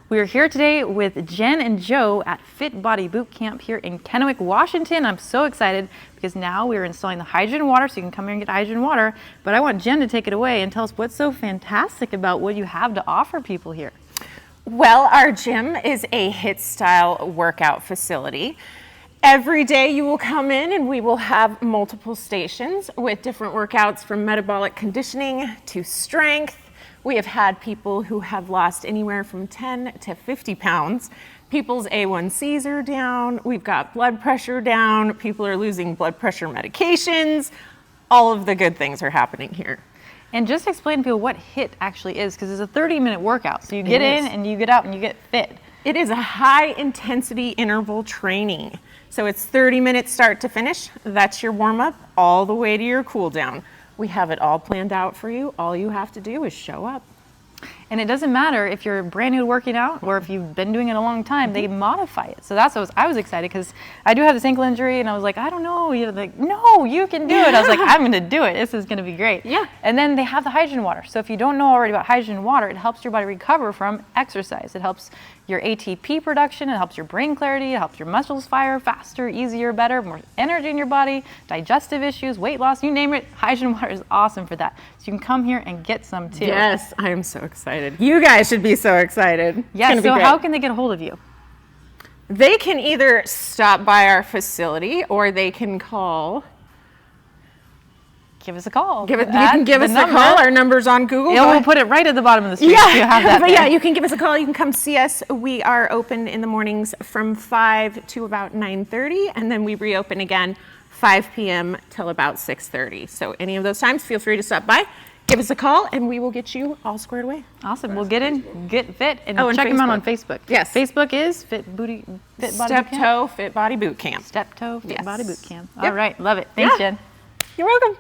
We are here today with Jen and Joe at Fit Body Bootcamp here in Kennewick, Washington. I'm so excited because now we're installing the hydrogen water, so you can come here and get hydrogen water. But I want Jen to take it away and tell us what's so fantastic about what you have to offer people here. Well, our gym is a HIIT style workout facility. Every day you will come in and we will have multiple stations with different workouts from metabolic conditioning to strength. We have had people who have lost anywhere from 10 to 50 pounds. People's A1Cs are down. We've got blood pressure down. People are losing blood pressure medications. All of the good things are happening here. And just explain to people what HIIT actually is, because it's a 30-minute workout. So you get in and you get out and you get fit. It is a high intensity interval training. So it's 30 minutes start to finish. That's your warm up all the way to your cool down. We have it all planned out for you. All you have to do is show up. And it doesn't matter if you're brand new to working out or if you've been doing it a long time, they modify it. So that's what I was excited, because I do have this ankle injury and I was like, I don't know. You're like, no, you can do it. I was like, I'm going to do it. This is going to be great. Yeah. And then they have the hydrogen water. So if you don't know already about hydrogen water, it helps your body recover from exercise. It helps your ATP production. It helps your brain clarity. It helps your muscles fire faster, easier, better, more energy in your body, digestive issues, weight loss, you name it. Hydrogen water is awesome for that. So you can come here and get some too. Yes, I am so excited. You guys should be so excited. Yes, so how can they get a hold of you? They can either stop by our facility or they can call. Give us a call. You can give us a call. Our number's on Google. Yeah, we'll put it right at the bottom of the screen. Yeah, so you have that but there. yeah, you can give us a call. You can come see us. We are open in the mornings from 5 to about 9:30, and then we reopen again 5 p.m. till about 6:30. So any of those times, feel free to stop by. Give us a call and we will get you all squared away. Awesome. We'll get in, get fit, and and check them out on Facebook. Yes. Facebook is Fit Body Step Toe Fit Body Bootcamp. Step Toe Fit Yes. Body Bootcamp. Yep. All right. Love it. Thanks, Jen. You're welcome.